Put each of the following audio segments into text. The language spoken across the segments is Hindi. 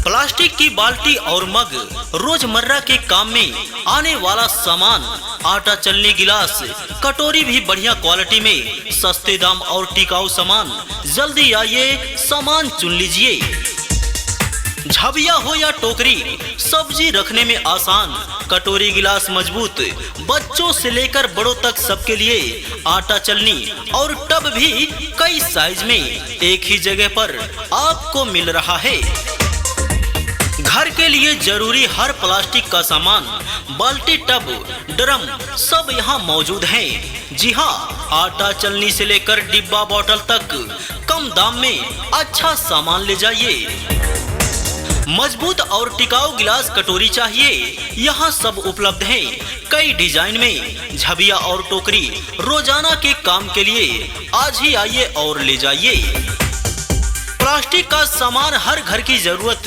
प्लास्टिक की बाल्टी और मग रोजमर्रा के काम में आने वाला सामान, आटा चलनी गिलास, कटोरी भी बढ़िया क्वालिटी में, सस्ते दाम और टिकाऊ सामान। जल्दी आइए, सामान चुन लीजिए। झबिया हो या टोकरी, सब्जी रखने में आसान, कटोरी गिलास मजबूत, बच्चों से लेकर बड़ों तक सबके लिए। आटा चलनी और टब भी कई साइज में एक ही जगह पर आपको मिल रहा है। घर के लिए जरूरी हर प्लास्टिक का सामान, बाल्टी, टब, ड्रम सब यहाँ मौजूद हैं। जी हाँ, आटा चलनी से लेकर डिब्बा बोतल तक कम दाम में अच्छा सामान ले जाइए। मजबूत और टिकाऊ गिलास कटोरी चाहिए, यहाँ सब उपलब्ध हैं। कई डिजाइन में झबिया और टोकरी रोजाना के काम के लिए आज ही आइए और ले जाइए। प्लास्टिक का सामान हर घर की जरूरत,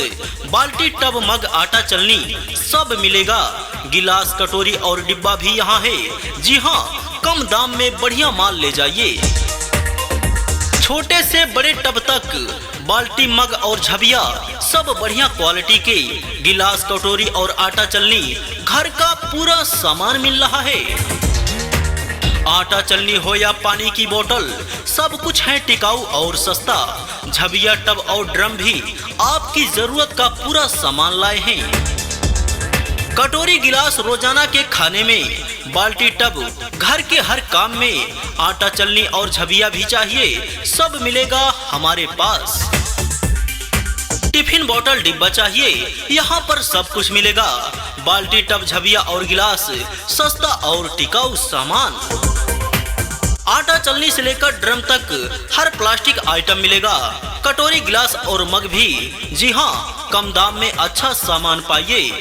बाल्टी, टब, मग, आटा चलनी सब मिलेगा। गिलास, कटोरी और डिब्बा भी यहाँ है। जी हाँ, कम दाम में बढ़िया माल ले जाइए। छोटे से बड़े टब तक बाल्टी, मग और झबिया सब बढ़िया क्वालिटी के। गिलास, कटोरी और आटा चलनी घर का पूरा सामान मिल रहा है। आटा चलनी हो या पानी की बोतल, सब कुछ है टिकाऊ और सस्ता। झबिया, टब और ड्रम भी आपकी जरूरत का पूरा सामान लाए हैं। कटोरी गिलास रोजाना के खाने में, बाल्टी, टब घर के हर काम में, आटा चलनी और झबिया भी चाहिए, सब मिलेगा हमारे पास। टिफिन, बोतल, डिब्बा चाहिए, यहाँ पर सब कुछ मिलेगा। बाल्टी, टब, झबिया और गिलास, सस्ता और टिकाऊ सामान। आटा चलनी से लेकर ड्रम तक हर प्लास्टिक आइटम मिलेगा। कटोरी, गिलास और मग भी, जी हाँ, कम दाम में अच्छा सामान पाइए।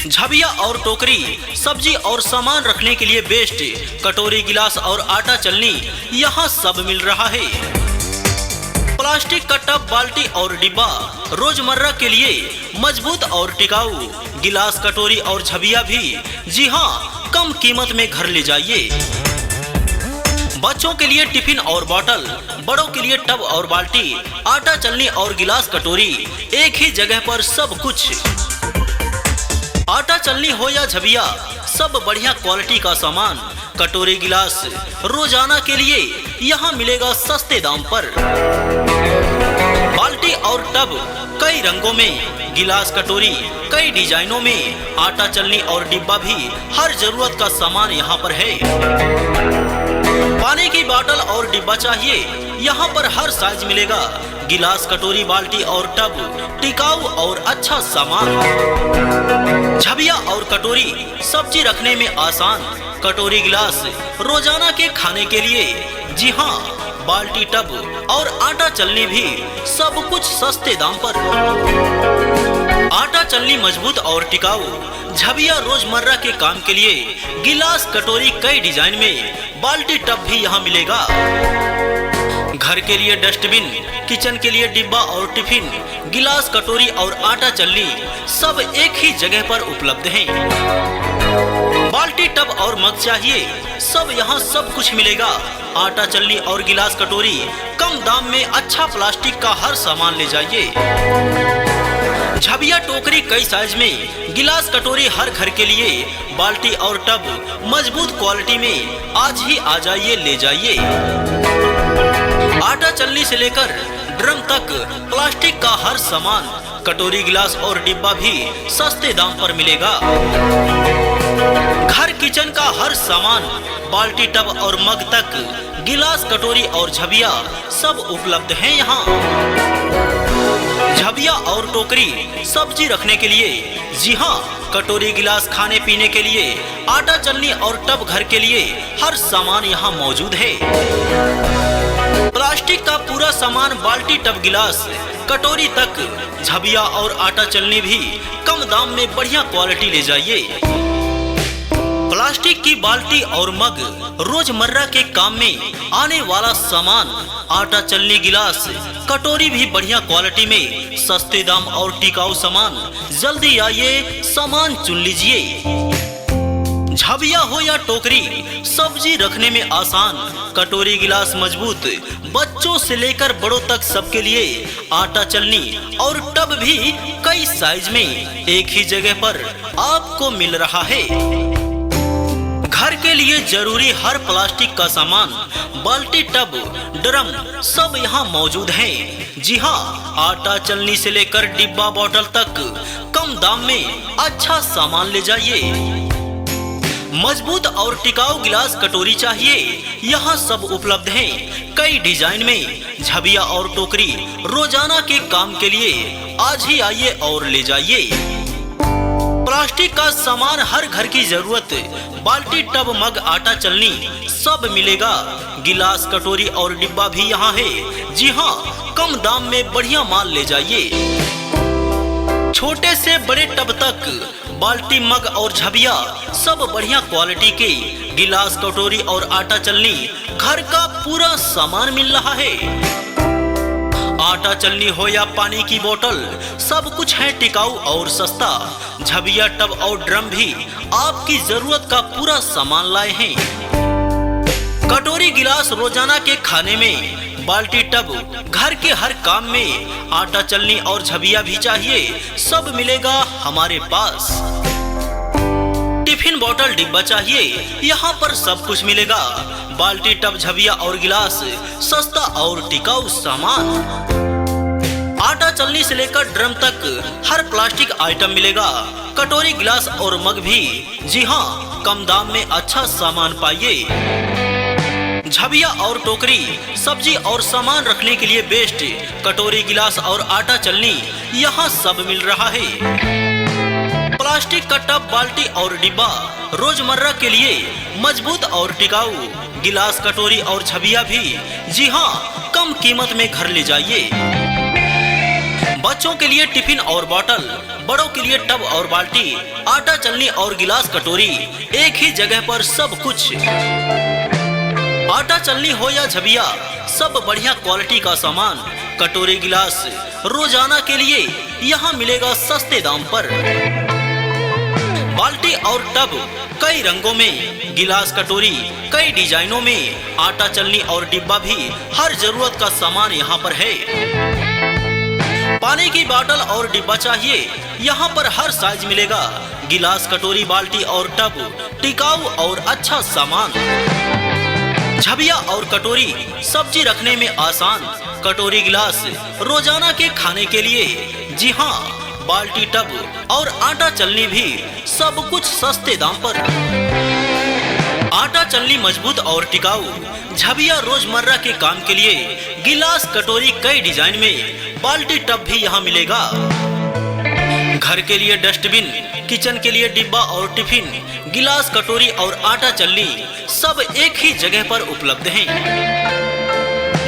झबिया और टोकरी सब्जी और सामान रखने के लिए बेस्ट। कटोरी, गिलास और आटा चलनी यहाँ सब मिल रहा है। प्लास्टिक का टब, बाल्टी और डिब्बा रोजमर्रा के लिए मजबूत और टिकाऊ। गिलास, कटोरी और झबिया भी, जी हाँ, कम कीमत में घर ले जाइए। बच्चों के लिए टिफिन और बोतल, बड़ों के लिए टब और बाल्टी, आटा चलनी और गिलास, कटोरी एक ही जगह पर सब कुछ। आटा चलनी हो या झबिया, सब बढ़िया क्वालिटी का सामान। कटोरी, गिलास रोजाना के लिए यहाँ मिलेगा सस्ते दाम पर। बाल्टी और टब कई रंगों में, गिलास, कटोरी कई डिजाइनों में, आटा चलनी और डिब्बा भी हर जरूरत का सामान यहाँ पर है। पानी की बोतल और डिब्बा चाहिए, यहाँ पर हर साइज मिलेगा। गिलास, कटोरी, बाल्टी और टब टिकाऊ और अच्छा सामान। झबिया और कटोरी सब्जी रखने में आसान। कटोरी, गिलास रोजाना के खाने के लिए, जी हाँ, बाल्टी, टब और आटा चलनी भी सब कुछ सस्ते दाम पर। आटा चलनी मजबूत और टिकाऊ, झबिया रोजमर्रा के काम के लिए, गिलास, कटोरी कई डिजाइन में, बाल्टी, टब भी यहाँ मिलेगा। घर के लिए डस्टबिन, किचन के लिए डिब्बा और टिफिन, गिलास, कटोरी और आटा चलनी सब एक ही जगह पर उपलब्ध हैं। बाल्टी, टब और मग चाहिए, सब यहाँ सब कुछ मिलेगा। आटा चलनी और गिलास, कटोरी कम दाम में अच्छा प्लास्टिक का हर सामान ले जाइए। झबिया, टोकरी कई साइज में, गिलास, कटोरी हर घर के लिए, बाल्टी और टब मजबूत क्वालिटी में, आज ही आ जाइए, ले जाइए। आटा चलनी से लेकर ड्रम तक प्लास्टिक का हर सामान, कटोरी, गिलास और डिब्बा भी सस्ते दाम पर मिलेगा। घर, किचन का हर सामान, बाल्टी, टब और मग तक, गिलास, कटोरी और झबिया सब उपलब्ध हैं यहाँ। झबिया और टोकरी सब्जी रखने के लिए, जी हाँ, कटोरी, गिलास खाने पीने के लिए, आटा चलनी और टब घर के लिए हर सामान यहाँ मौजूद है। प्लास्टिक का पूरा सामान, बाल्टी, टब, गिलास, कटोरी तक, झबिया और आटा चलनी भी कम दाम में बढ़िया क्वालिटी ले जाइए। प्लास्टिक की बाल्टी और मग रोजमर्रा के काम में आने वाला सामान, आटा चलनी, गिलास, कटोरी भी बढ़िया क्वालिटी में, सस्ते दाम और टिकाऊ सामान। जल्दी आइए, सामान चुन लीजिए। झबिया हो या टोकरी, सब्जी रखने में आसान, कटोरी गिलास मजबूत, बच्चों से लेकर बड़ों तक सबके लिए। आटा चलनी और टब भी कई साइज में एक ही जगह पर आपको मिल रहा है। घर के लिए जरूरी हर प्लास्टिक का सामान, बाल्टी, टब, ड्रम सब यहाँ मौजूद हैं। जी हाँ, आटा चलनी से लेकर डिब्बा बोतल तक कम दाम में अच्छा सामान ले जाइए। मजबूत और टिकाऊ गिलास कटोरी चाहिए, यहाँ सब उपलब्ध हैं। कई डिजाइन में झबिया और टोकरी रोजाना के काम के लिए आज ही आइए और ले जाइए। प्लास्टिक का सामान हर घर की जरूरत, बाल्टी, टब, मग, आटा चलनी सब मिलेगा। गिलास, कटोरी और डिब्बा भी यहाँ है। जी हाँ, कम दाम में बढ़िया माल ले जाइए। छोटे से बड़े टब तक बाल्टी, मग और झबिया सब बढ़िया क्वालिटी के गिलास, कटोरी और आटा चलनी घर का पूरा सामान मिल रहा है। आटा चलनी हो या पानी की बोतल, सब कुछ है टिकाऊ और सस्ता। झबिया, टब और ड्रम भी आपकी जरूरत का पूरा सामान लाए हैं। कटोरी, गिलास रोजाना के खाने में, बाल्टी, टब घर के हर काम में, आटा चलनी और झबिया भी चाहिए, सब मिलेगा हमारे पास। टिफिन, बोतल, डिब्बा चाहिए, यहाँ पर सब कुछ मिलेगा। बाल्टी, टब, झबिया और गिलास, सस्ता और टिकाऊ सामान। आटा चलनी से लेकर ड्रम तक हर प्लास्टिक आइटम मिलेगा। कटोरी, गिलास और मग भी, जी हाँ, कम दाम में अच्छा सामान पाइए। झबिया और टोकरी सब्जी और सामान रखने के लिए बेस्ट। कटोरी, गिलास और आटा चलनी यहाँ सब मिल रहा है। प्लास्टिक का टब, बाल्टी और डिब्बा रोजमर्रा के लिए मजबूत और टिकाऊ। गिलास, कटोरी और झबिया भी, जी हाँ, कम कीमत में घर ले जाइए। बच्चों के लिए टिफिन और बोतल, बड़ों के लिए टब और बाल्टी, आटा चलनी और गिलास, कटोरी एक ही जगह पर सब कुछ। आटा चलनी हो या झबिया, सब बढ़िया क्वालिटी का सामान। कटोरी, गिलास रोजाना के लिए यहाँ मिलेगा सस्ते दाम पर। बाल्टी और टब कई रंगों में, गिलास, कटोरी कई डिजाइनों में, आटा चलनी और डिब्बा भी हर जरूरत का सामान यहाँ पर है। पानी की बोतल और डिब्बा चाहिए, यहाँ पर हर साइज मिलेगा। गिलास, कटोरी, बाल्टी और टब टिकाऊ और अच्छा सामान। झबिया और कटोरी सब्जी रखने में आसान। कटोरी, गिलास रोजाना के खाने के लिए, जी हाँ, बाल्टी, टब और आटा चलनी भी सब कुछ सस्ते दाम पर। आटा चलनी मजबूत और टिकाऊ, झबिया रोजमर्रा के काम के लिए, गिलास, कटोरी कई डिजाइन में, बाल्टी, टब भी यहाँ मिलेगा। घर के लिए डस्टबिन, किचन के लिए डिब्बा और टिफिन, गिलास, कटोरी और आटा चलनी सब एक ही जगह पर उपलब्ध हैं।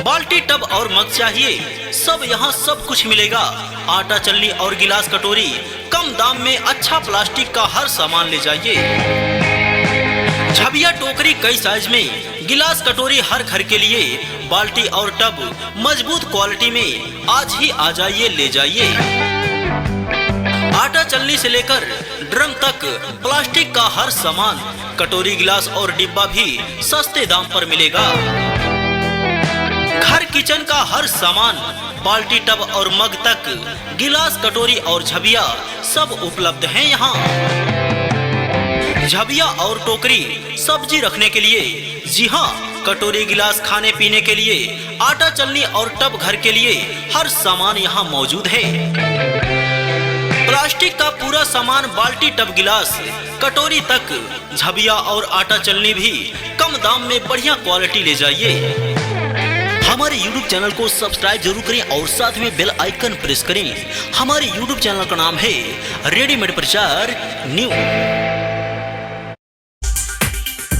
बाल्टी, टब और मग चाहिए, सब यहाँ सब कुछ मिलेगा। आटा चलनी और गिलास, कटोरी कम दाम में अच्छा प्लास्टिक का हर सामान ले जाइए। झबिया, टोकरी कई साइज में, गिलास, कटोरी हर घर के लिए, बाल्टी और टब मजबूत क्वालिटी में आज ही आ जाइए, ले जाइए। आटा चलनी से लेकर ड्रम तक प्लास्टिक का हर सामान, कटोरी, गिलास और डिब्बा भी सस्ते दाम पर मिलेगा। घर किचन का हर सामान, बाल्टी, टब और मग तक, गिलास, कटोरी और झबिया सब उपलब्ध हैं यहाँ। झबिया और टोकरी सब्जी रखने के लिए, जी हाँ, कटोरी, गिलास खाने पीने के लिए, आटा चलनी और टब घर के लिए हर सामान यहाँ मौजूद है। प्लास्टिक का पूरा सामान, बाल्टी, टब, गिलास, कटोरी तक, झबिया और आटा चलनी भी कम दाम में बढ़िया क्वालिटी ले जाइए। हमारे YouTube चैनल को सब्सक्राइब जरूर करें और साथ में बेल आइकन प्रेस करें। हमारे YouTube चैनल का नाम है रेडीमेड प्रचार न्यू।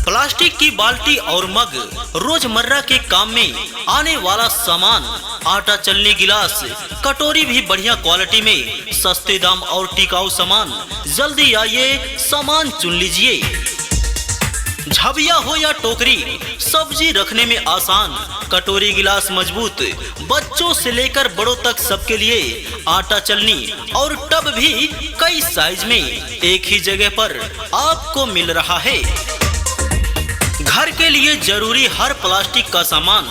प्लास्टिक की बाल्टी और मग रोजमर्रा के काम में आने वाला सामान। आटा चलनी, गिलास, कटोरी भी बढ़िया क्वालिटी में, सस्ते दाम और टिकाऊ सामान। जल्दी आइए, सामान चुन लीजिए। झबिया हो या टोकरी, सब्जी रखने में आसान, कटोरी गिलास मजबूत, बच्चों से लेकर बड़ों तक सबके लिए। आटा चलनी और टब भी कई साइज में एक ही जगह पर आपको मिल रहा है। घर के लिए जरूरी हर प्लास्टिक का सामान,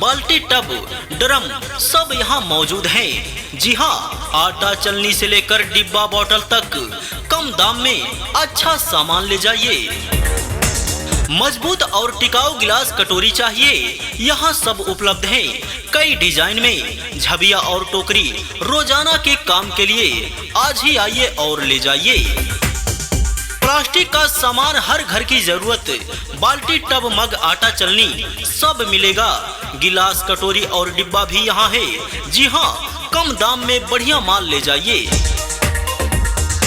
बाल्टी, टब, ड्रम सब यहाँ मौजूद हैं। जी हाँ, आटा चलनी से लेकर डिब्बा बोतल तक कम दाम में अच्छा सामान ले जाइए। मजबूत और टिकाऊ गिलास कटोरी चाहिए, यहाँ सब उपलब्ध हैं। कई डिजाइन में झबिया और टोकरी रोजाना के काम के लिए आज ही आइए और ले जाइए। प्लास्टिक का सामान हर घर की जरूरत, बाल्टी, टब, मग, आटा चलनी सब मिलेगा। गिलास, कटोरी और डिब्बा भी यहाँ है। जी हाँ, कम दाम में बढ़िया माल ले जाइए।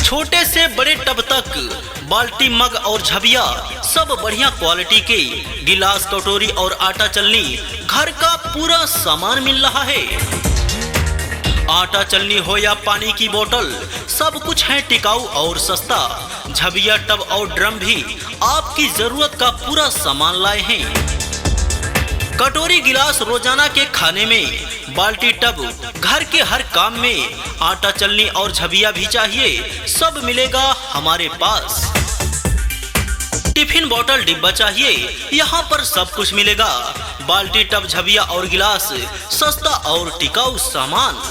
छोटे से बड़े टब तक बाल्टी, मग और झबिया सब बढ़िया क्वालिटी के गिलास, कटोरी और आटा चलनी घर का पूरा सामान मिल रहा है। आटा चलनी हो या पानी की बोतल, सब कुछ है टिकाऊ और सस्ता। झबिया, टब और ड्रम भी आपकी जरूरत का पूरा सामान लाए हैं। कटोरी गिलास रोजाना के खाने में, बाल्टी, टब घर के हर काम में, आटा चलनी और झबिया भी चाहिए, सब मिलेगा हमारे पास। टिफिन बोतल, डिब्बा चाहिए, यहाँ पर सब कुछ मिलेगा। बाल्टी, टब, झबिया और गिलास, सस्ता और टिकाऊ सामान।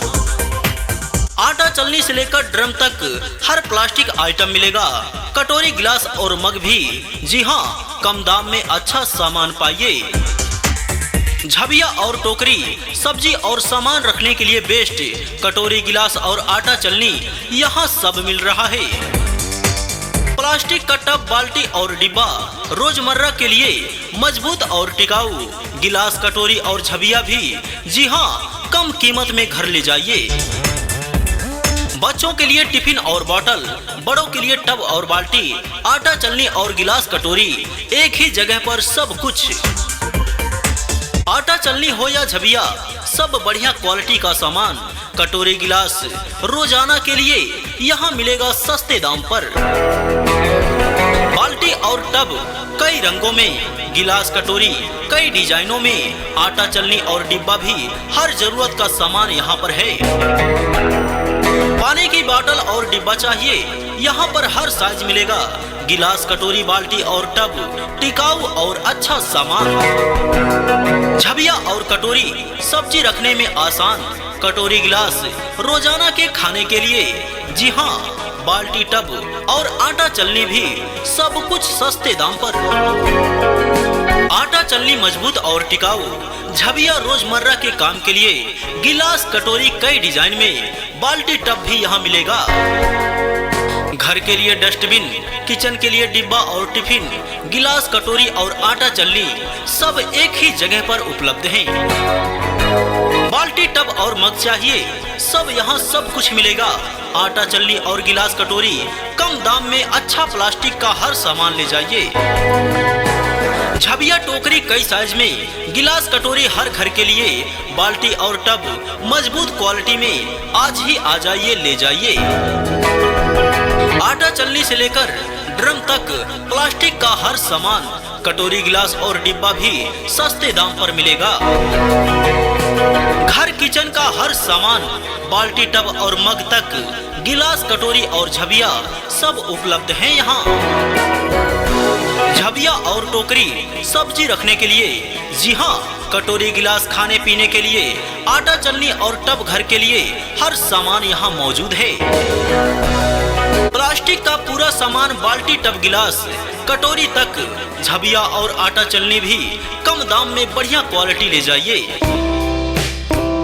आटा चलनी से लेकर ड्रम तक हर प्लास्टिक आइटम मिलेगा। कटोरी, गिलास और मग भी, जी हाँ, कम दाम में अच्छा सामान पाइए। झबिया और टोकरी सब्जी और सामान रखने के लिए बेस्ट। कटोरी, गिलास और आटा चलनी यहाँ सब मिल रहा है। प्लास्टिक का टब, बाल्टी और डिब्बा रोजमर्रा के लिए मजबूत और टिकाऊ। गिलास, कटोरी और झबिया भी, जी हाँ, कम कीमत में घर ले जाइए। बच्चों के लिए टिफिन और बोतल, बड़ों के लिए टब और बाल्टी, आटा चलनी और गिलास, कटोरी एक ही जगह पर सब कुछ। आटा चलनी हो या झबिया, सब बढ़िया क्वालिटी का सामान। कटोरी, गिलास रोजाना के लिए यहाँ मिलेगा सस्ते दाम पर। बाल्टी और टब कई रंगों में, गिलास, कटोरी कई डिजाइनों में, आटा चलनी और डिब्बा भी हर जरूरत का सामान यहाँ पर है। पानी की बोतल और डिब्बा चाहिए, यहाँ पर हर साइज मिलेगा। गिलास, कटोरी, बाल्टी और टब टिकाऊ और अच्छा सामान। झबिया और कटोरी सब्जी रखने में आसान। कटोरी, गिलास रोजाना के खाने के लिए, जी हाँ, बाल्टी, टब और आटा चलनी भी सब कुछ सस्ते दाम पर। आटा चलनी मजबूत और टिकाऊ, झबिया रोजमर्रा के काम के लिए, गिलास, कटोरी कई डिजाइन में, बाल्टी, टब भी यहाँ मिलेगा। घर के लिए डस्टबिन, किचन के लिए डिब्बा और टिफिन, गिलास, कटोरी और आटा चलनी सब एक ही जगह पर उपलब्ध हैं। बाल्टी, टब और मग चाहिए, सब यहाँ सब कुछ मिलेगा। आटा चलनी और गिलास, कटोरी कम दाम में अच्छा प्लास्टिक का हर सामान ले जाइए। झबिया, टोकरी कई साइज में, गिलास, कटोरी हर घर के लिए, बाल्टी और टब मजबूत क्वालिटी में आज ही आ जाइए, ले जाइए। आटा चलनी से लेकर ड्रम तक प्लास्टिक का हर सामान, कटोरी, गिलास और डिब्बा भी सस्ते दाम पर मिलेगा। घर किचन का हर सामान, बाल्टी, टब और मग तक, गिलास, कटोरी और झबिया सब उपलब्ध हैं यहाँ। झबिया और टोकरी सब्जी रखने के लिए, जी हाँ, कटोरी, गिलास खाने पीने के लिए, आटा चलनी और टब घर के लिए हर सामान यहाँ मौजूद है। प्लास्टिक का पूरा सामान, बाल्टी, टब, गिलास, कटोरी तक, झबिया और आटा चलनी भी कम दाम में बढ़िया क्वालिटी ले जाइए।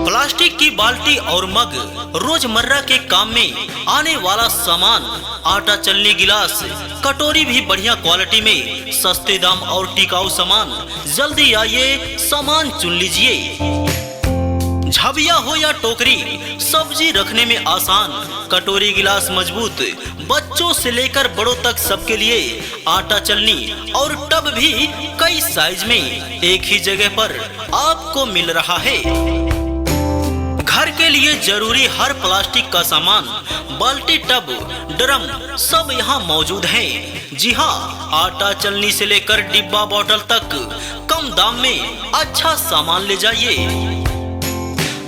प्लास्टिक की बाल्टी और मग रोजमर्रा के काम में आने वाला सामान, आटा चलनी, गिलास, कटोरी भी बढ़िया क्वालिटी में, सस्ते दाम और टिकाऊ सामान। जल्दी आइए, सामान चुन लीजिए। झबिया हो या टोकरी, सब्जी रखने में आसान। कटोरी, गिलास मजबूत, बच्चों से लेकर बड़ों तक सबके लिए। आटा चलनी और टब भी कई साइज में एक ही जगह पर आपको मिल रहा है। घर के लिए जरूरी हर प्लास्टिक का सामान, बाल्टी, टब, ड्रम सब यहाँ मौजूद हैं। जी हाँ, आटा चलनी से लेकर डिब्बा बोतल तक कम दाम में अच्छा सामान ले जाइए।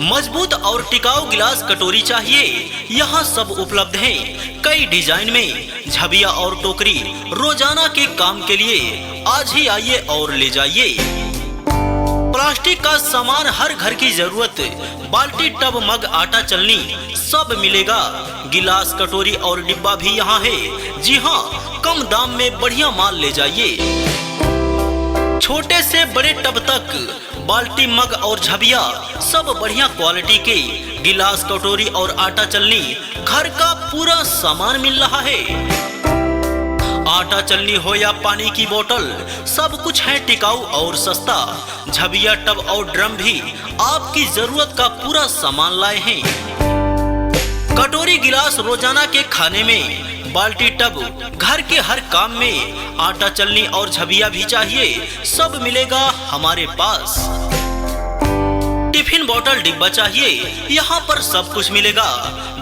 मजबूत और टिकाऊ गिलास कटोरी चाहिए, यहाँ सब उपलब्ध हैं। कई डिजाइन में झबिया और टोकरी रोजाना के काम के लिए आज ही आइए और ले जाइए। प्लास्टिक का सामान हर घर की जरूरत, बाल्टी, टब, मग, आटा चलनी सब मिलेगा। गिलास, कटोरी और डिब्बा भी यहाँ है। जी हाँ, कम दाम में बढ़िया माल ले जाइए। छोटे से बड़े टब तक बाल्टी, मग और झबिया सब बढ़िया क्वालिटी के गिलास, कटोरी और आटा चलनी घर का पूरा सामान मिल रहा है। आटा चलनी हो या पानी की बोतल, सब कुछ है टिकाऊ और सस्ता। झबिया, टब और ड्रम भी आपकी जरूरत का पूरा सामान लाए हैं। कटोरी, गिलास रोजाना के खाने में, बाल्टी, टब घर के हर काम में, आटा चलनी और झबिया भी चाहिए, सब मिलेगा हमारे पास। टिफिन, बोतल, डिब्बा चाहिए, यहाँ पर सब कुछ मिलेगा।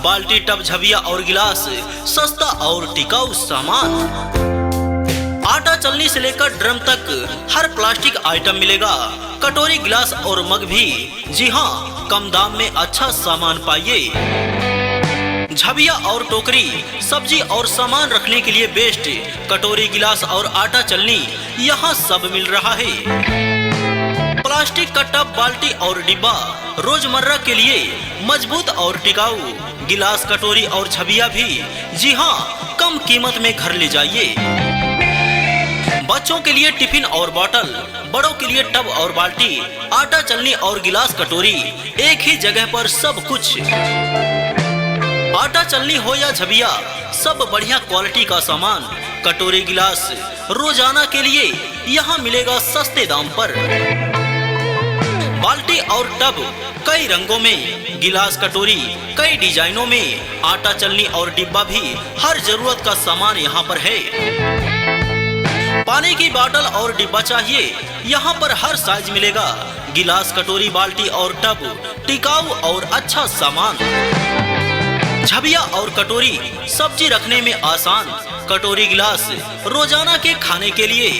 बाल्टी, टब, झबिया और गिलास सस्ता और टिकाऊ सामान। आटा चलनी से लेकर ड्रम तक हर प्लास्टिक आइटम मिलेगा। कटोरी, गिलास और मग भी, जी हाँ, कम दाम में अच्छा सामान पाइए। झबिया और टोकरी सब्जी और सामान रखने के लिए बेस्ट। कटोरी, गिलास और आटा चलनी यहाँ सब मिल रहा है। प्लास्टिक का टब, बाल्टी और डिब्बा रोजमर्रा के लिए मजबूत और टिकाऊ। गिलास, कटोरी और झबिया भी, जी हाँ, कम कीमत में घर ले जाइए। बच्चों के लिए टिफिन और बोतल, बड़ों के लिए टब और बाल्टी, आटा चलनी और गिलास, कटोरी एक ही जगह पर सब कुछ। आटा चलनी हो या झबिया, सब बढ़िया क्वालिटी का सामान। कटोरी, गिलास रोजाना के लिए यहाँ मिलेगा सस्ते दाम पर। बाल्टी और टब कई रंगों में, गिलास, कटोरी कई डिजाइनों में, आटा चलनी और डिब्बा भी हर जरूरत का सामान यहाँ पर है। पानी की बोतल और डिब्बा चाहिए, यहाँ पर हर साइज मिलेगा। गिलास, कटोरी, बाल्टी और टब टिकाऊ और अच्छा सामान। झबिया और कटोरी सब्जी रखने में आसान। कटोरी, गिलास रोजाना के खाने के लिए,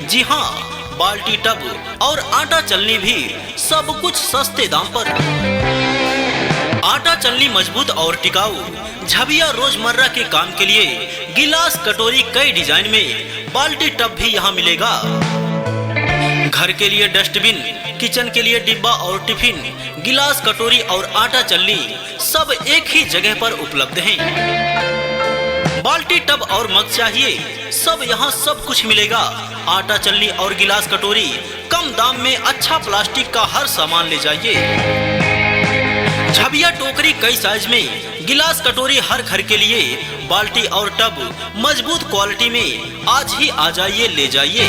जी हाँ, बाल्टी, टब और आटा चलनी भी सब कुछ सस्ते दाम पर। आटा चलनी मजबूत और टिकाऊ, झबिया रोजमर्रा के काम के लिए, गिलास, कटोरी कई डिजाइन में, बाल्टी, टब भी यहाँ मिलेगा। घर के लिए डस्टबिन, किचन के लिए डिब्बा और टिफिन, गिलास, कटोरी और आटा चलनी सब एक ही जगह पर उपलब्ध हैं। बाल्टी, टब और मग चाहिए, सब यहाँ सब कुछ मिलेगा। आटा चलनी और गिलास, कटोरी कम दाम में अच्छा प्लास्टिक का हर सामान ले जाइए। झबिया, टोकरी कई साइज में, गिलास, कटोरी हर घर के लिए, बाल्टी और टब मजबूत क्वालिटी में आज ही आ जाइए, ले जाइए।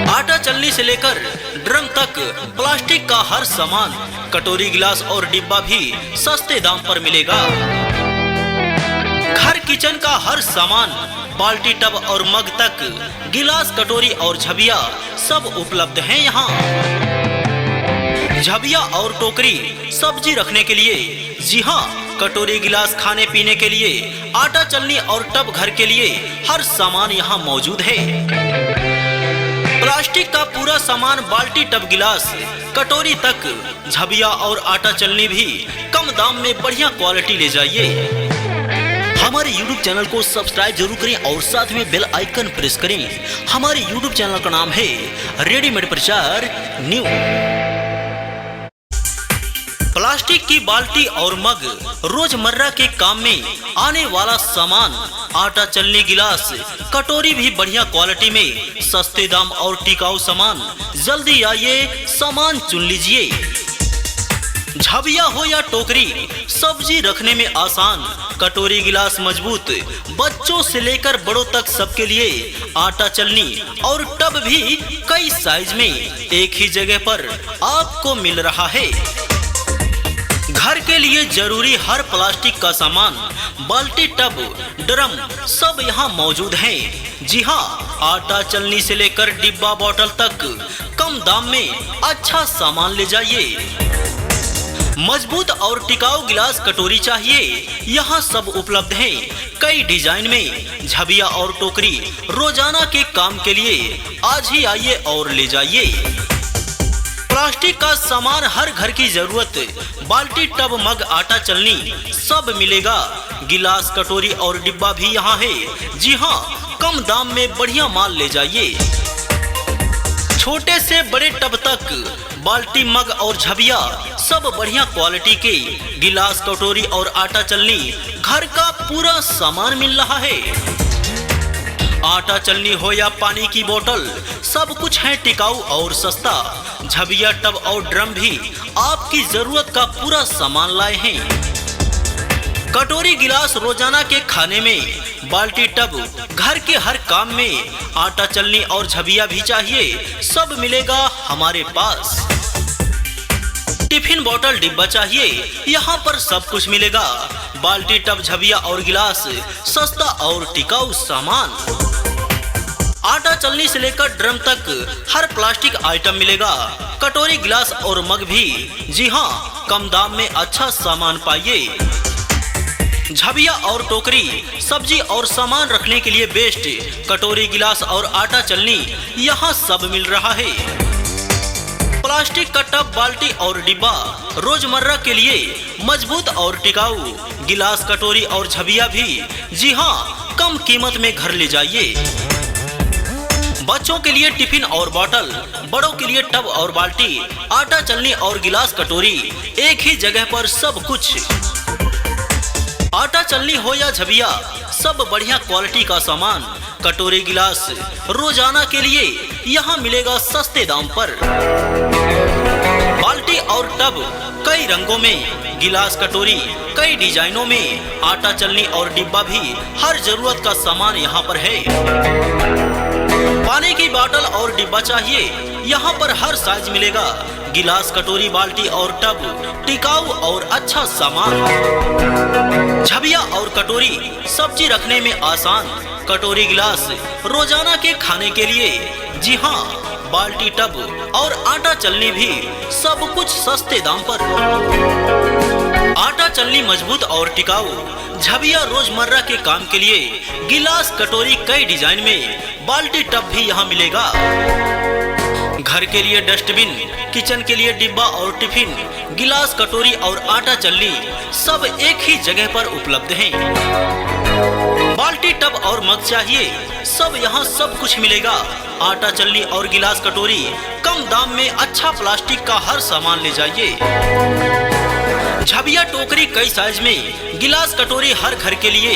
आटा चलनी से लेकर ड्रम तक प्लास्टिक का हर सामान, कटोरी, गिलास और डिब्बा भी सस्ते दाम पर मिलेगा। घर किचन का हर सामान, बाल्टी, टब और मग तक, गिलास, कटोरी और झबिया सब उपलब्ध हैं यहाँ। झबिया और टोकरी सब्जी रखने के लिए, जी हाँ, कटोरी, गिलास खाने पीने के लिए, आटा चलनी और टब घर के लिए हर सामान यहाँ मौजूद है। प्लास्टिक का पूरा सामान, बाल्टी, टब, गिलास, कटोरी तक, झबिया और आटा चलनी भी कम दाम में बढ़िया क्वालिटी ले जाइए। हमारे YouTube चैनल को सब्सक्राइब जरूर करें और साथ में बेल आइकन प्रेस करें। हमारे YouTube चैनल का नाम है रेडीमेड प्रचार न्यू। प्लास्टिक की बाल्टी और मग रोजमर्रा के काम में आने वाला सामान, आटा चलनी, गिलास, कटोरी भी बढ़िया क्वालिटी में, सस्ते दाम और टिकाऊ सामान। जल्दी आइए, सामान चुन लीजिए। झबिया हो या टोकरी, सब्जी रखने में आसान। कटोरी, गिलास मजबूत, बच्चों से लेकर बड़ों तक सबके लिए। आटा चलनी और टब भी कई साइज में एक ही जगह पर आपको मिल रहा है। घर के लिए जरूरी हर प्लास्टिक का सामान, बाल्टी, टब, ड्रम सब यहाँ मौजूद हैं। जी हाँ, आटा चलनी से लेकर डिब्बा, बोतल तक कम दाम में अच्छा सामान ले जाइए। मजबूत और टिकाऊ गिलास कटोरी चाहिए, यहाँ सब उपलब्ध हैं। कई डिजाइन में झबिया और टोकरी रोजाना के काम के लिए आज ही आइए और ले जाइए। प्लास्टिक का सामान, हर घर की जरूरत, बाल्टी, टब, मग, आटा, चलनी सब मिलेगा। गिलास, कटोरी और डिब्बा भी यहाँ है। जी हाँ, कम दाम में बढ़िया माल ले जाइए। छोटे से बड़े टब तक बाल्टी, मग और झबिया सब बढ़िया क्वालिटी के गिलास, कटोरी और आटा चलनी घर का पूरा सामान मिल रहा है। आटा चलनी हो या पानी की बोतल, सब कुछ है टिकाऊ और सस्ता। झबिया, टब और ड्रम भी आपकी जरूरत का पूरा सामान लाए हैं। कटोरी, गिलास रोजाना के खाने में, बाल्टी, टब घर के हर काम में, आटा चलनी और झबिया भी चाहिए, सब मिलेगा हमारे पास। टिफिन, बोतल, डिब्बा चाहिए, यहाँ पर सब कुछ मिलेगा। बाल्टी, टब, झबिया और गिलास, सस्ता और टिकाऊ सामान। आटा चलनी से लेकर ड्रम तक हर प्लास्टिक आइटम मिलेगा। कटोरी, गिलास और मग भी, जी हाँ, कम दाम में अच्छा सामान पाइए। झबिया और टोकरी सब्जी और सामान रखने के लिए बेस्ट। कटोरी, गिलास और आटा चलनी यहाँ सब मिल रहा है। प्लास्टिक का टब, बाल्टी और डिब्बा रोजमर्रा के लिए मजबूत और टिकाऊ। गिलास, कटोरी और झबिया भी, जी हाँ, कम कीमत में घर ले जाइए। बच्चों के लिए टिफिन और बोतल, बड़ों के लिए टब और बाल्टी, आटा चलनी और गिलास, कटोरी एक ही जगह पर सब कुछ। आटा चलनी हो या झबिया, सब बढ़िया क्वालिटी का सामान। कटोरी, गिलास रोजाना के लिए यहाँ मिलेगा सस्ते दाम पर। बाल्टी और टब कई रंगों में, गिलास, कटोरी कई डिजाइनों में, आटा चलनी और डिब्बा भी हर जरूरत का सामान यहाँ पर है। पानी की बोतल और डिब्बा चाहिए, यहाँ पर हर साइज मिलेगा। गिलास, कटोरी, बाल्टी और टब टिकाऊ और अच्छा सामान। झबिया और कटोरी सब्जी रखने में आसान। कटोरी, गिलास रोजाना के खाने के लिए, जी हाँ, बाल्टी, टब और आटा चलनी भी सब कुछ सस्ते दाम पर। आटा चलनी मजबूत और टिकाऊ, झबिया रोजमर्रा के काम के लिए, गिलास, कटोरी कई डिजाइन में, बाल्टी, टब भी यहाँ मिलेगा। घर के लिए डस्टबिन, किचन के लिए डिब्बा और टिफिन, गिलास, कटोरी और आटा चलनी सब एक ही जगह पर उपलब्ध हैं। बाल्टी, टब और मग चाहिए, सब यहाँ सब कुछ मिलेगा। आटा चलनी और गिलास, कटोरी कम दाम में अच्छा प्लास्टिक का हर सामान ले जाइए। झबिया, टोकरी कई साइज में, गिलास, कटोरी हर घर के लिए,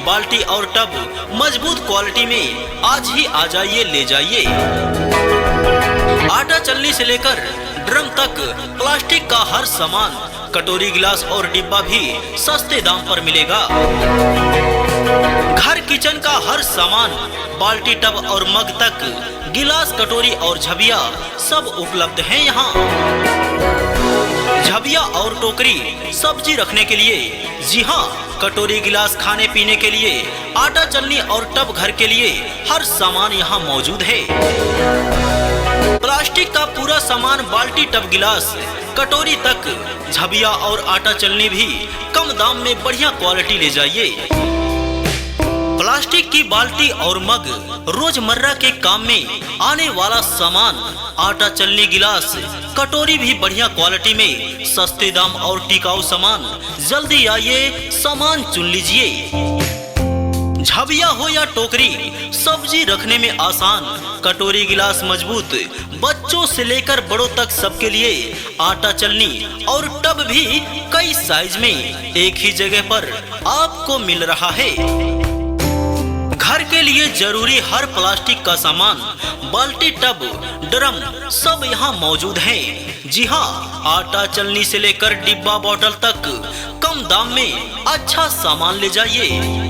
बाल्टी और टब मजबूत क्वालिटी में आज ही आ जाइए, ले जाइए। आटा चलनी से लेकर ड्रम तक प्लास्टिक का हर सामान, कटोरी, गिलास और डिब्बा भी सस्ते दाम पर मिलेगा। घर, किचन का हर सामान, बाल्टी, टब और मग तक, गिलास, कटोरी और झबिया सब उपलब्ध हैं यहाँ। झबिया और टोकरी सब्जी रखने के लिए, जी हाँ, कटोरी, गिलास खाने पीने के लिए, आटा चलनी और टब घर के लिए हर सामान यहाँ मौजूद है। प्लास्टिक का पूरा सामान, बाल्टी, टब, गिलास, कटोरी तक, झबिया और आटा चलनी भी कम दाम में बढ़िया क्वालिटी ले जाइए। प्लास्टिक की बाल्टी और मग रोजमर्रा के काम में आने वाला सामान। आटा चलनी, गिलास, कटोरी भी बढ़िया क्वालिटी में, सस्ते दाम और टिकाऊ सामान। जल्दी आइए, सामान चुन लीजिए। झबिया हो या टोकरी, सब्जी रखने में आसान। कटोरी, गिलास मजबूत, बच्चों से लेकर बड़ों तक सबके लिए। आटा चलनी और टब भी कई साइज में एक ही जगह पर आपको मिल रहा है। घर के लिए जरूरी हर प्लास्टिक का सामान, बाल्टी, टब, ड्रम सब यहाँ मौजूद हैं। जी हाँ, आटा चलनी से लेकर डिब्बा, बोतल तक कम दाम में अच्छा सामान ले जाइए।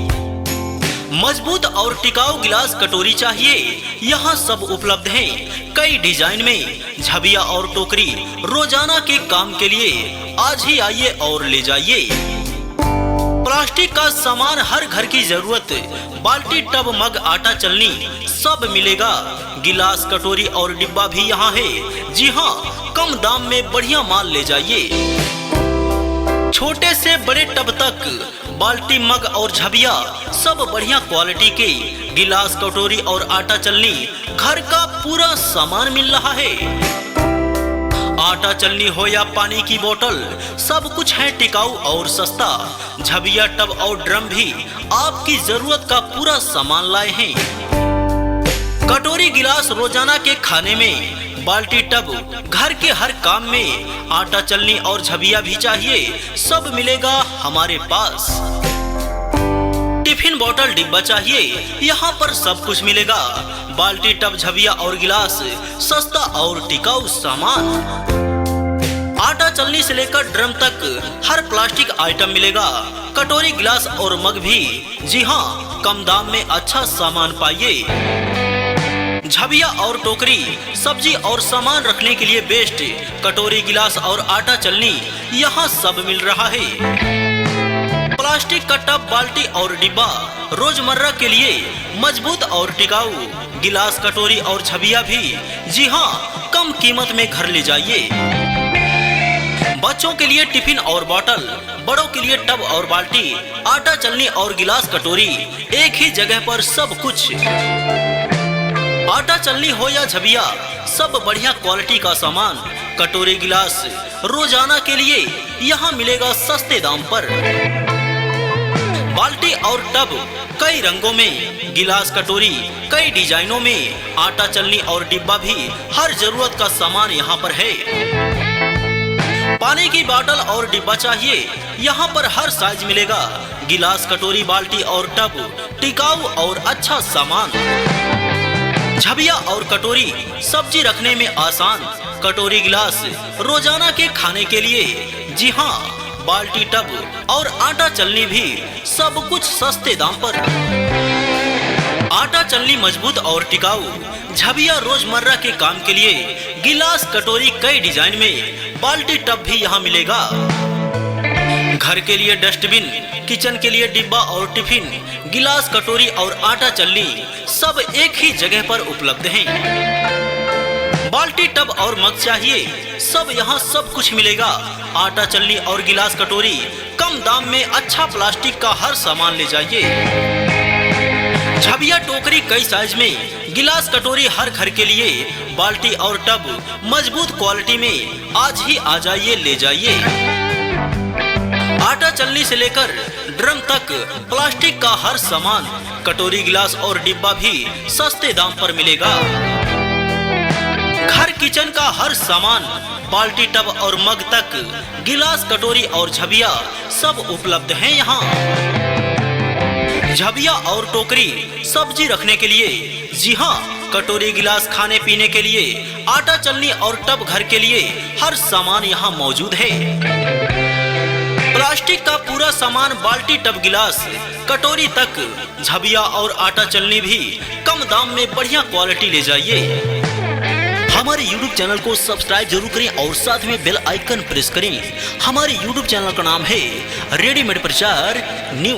मजबूत और टिकाऊ गिलास, कटोरी चाहिए, यहाँ सब उपलब्ध हैं। कई डिजाइन में, झबिया और टोकरी रोजाना के काम के लिए आज ही आइए और ले जाइए। प्लास्टिक का सामान, हर घर की जरूरत, बाल्टी, टब, मग, आटा चलनी सब मिलेगा। गिलास, कटोरी और डिब्बा भी यहाँ है। जी हाँ, कम दाम में बढ़िया माल ले जाइए। छोटे से बड़े टब तक बाल्टी, मग और झबिया सब बढ़िया क्वालिटी के गिलास, कटोरी और आटा चलनी घर का पूरा सामान मिल रहा है। आटा चलनी हो या पानी की बोतल, सब कुछ है टिकाऊ और सस्ता। झबिया, टब और ड्रम भी आपकी जरूरत का पूरा सामान लाए हैं। कटोरी, गिलास रोजाना के खाने में, बाल्टी, टब घर के हर काम में, आटा चलनी और झबिया भी चाहिए, सब मिलेगा हमारे पास। टिफिन, बोतल, डिब्बा चाहिए, यहाँ पर सब कुछ मिलेगा। बाल्टी, टब, झबिया और गिलास, सस्ता और टिकाऊ सामान। आटा चलनी से लेकर ड्रम तक हर प्लास्टिक आइटम मिलेगा। कटोरी, गिलास और मग भी, जी हाँ, कम दाम में अच्छा सामान पाइए। झबिया और टोकरी, सब्जी और सामान रखने के लिए बेस्ट। कटोरी, गिलास और आटा चलनी, यहाँ सब मिल रहा है। प्लास्टिक का टब, बाल्टी और डिब्बा रोजमर्रा के लिए मजबूत और टिकाऊ। गिलास, कटोरी और झबिया भी, जी हाँ, कम कीमत में घर ले जाइए। बच्चों के लिए टिफिन और बोतल, बड़ों के लिए टब और बाल्टी, आटा चलनी और गिलास, कटोरी, एक ही जगह पर सब कुछ। आटा चलनी हो या झबिया, सब बढ़िया क्वालिटी का सामान। कटोरी, गिलास रोजाना के लिए यहाँ मिलेगा सस्ते दाम पर। बाल्टी और टब कई रंगों में, गिलास, कटोरी कई डिजाइनों में, आटा चलनी और डिब्बा भी हर जरूरत का सामान यहाँ पर है। पानी की बोतल और डिब्बा चाहिए, यहाँ पर हर साइज मिलेगा। गिलास, कटोरी, बाल्टी और टब, टिकाऊ और अच्छा सामान। झबिया और कटोरी, सब्जी रखने में आसान। कटोरी, गिलास रोजाना के खाने के लिए, जी हाँ, बाल्टी, टब और आटा चलनी भी सब कुछ सस्ते दाम पर। आटा चलनी मजबूत और टिकाऊ, झबिया रोजमर्रा के काम के लिए, गिलास, कटोरी कई डिजाइन में, बाल्टी, टब भी यहाँ मिलेगा। घर के लिए डस्टबिन, किचन के लिए डिब्बा और टिफिन, गिलास, कटोरी और आटा चलनी सब एक ही जगह पर उपलब्ध हैं। बाल्टी, टब और मग चाहिए, सब यहाँ सब कुछ मिलेगा। आटा चलनी और गिलास, कटोरी कम दाम में, अच्छा प्लास्टिक का हर सामान ले जाइए। झबिया, टोकरी कई साइज में, गिलास, कटोरी हर घर के लिए, बाल्टी और टब मजबूत क्वालिटी में, आज ही आ जाइए, ले जाइए। आटा चलनी से लेकर ड्रम तक प्लास्टिक का हर सामान, कटोरी, गिलास और डिब्बा भी सस्ते दाम पर मिलेगा। घर किचन का हर सामान, बाल्टी, टब और मग तक, गिलास, कटोरी और झबिया सब उपलब्ध हैं यहाँ। झबिया और टोकरी, सब्जी रखने के लिए, जी हाँ, कटोरी, गिलास खाने पीने के लिए, आटा चलनी और टब घर के लिए, हर सामान यहाँ मौजूद है। प्लास्टिक का पूरा सामान, बाल्टी, टब, गिलास, कटोरी तक, झबिया और आटा चलनी भी कम दाम में बढ़िया क्वालिटी ले जाइए। हमारे YouTube चैनल को सब्सक्राइब जरूर करें और साथ में बेल आइकन प्रेस करें। हमारे YouTube चैनल का नाम है रेडीमेड प्रचार न्यू।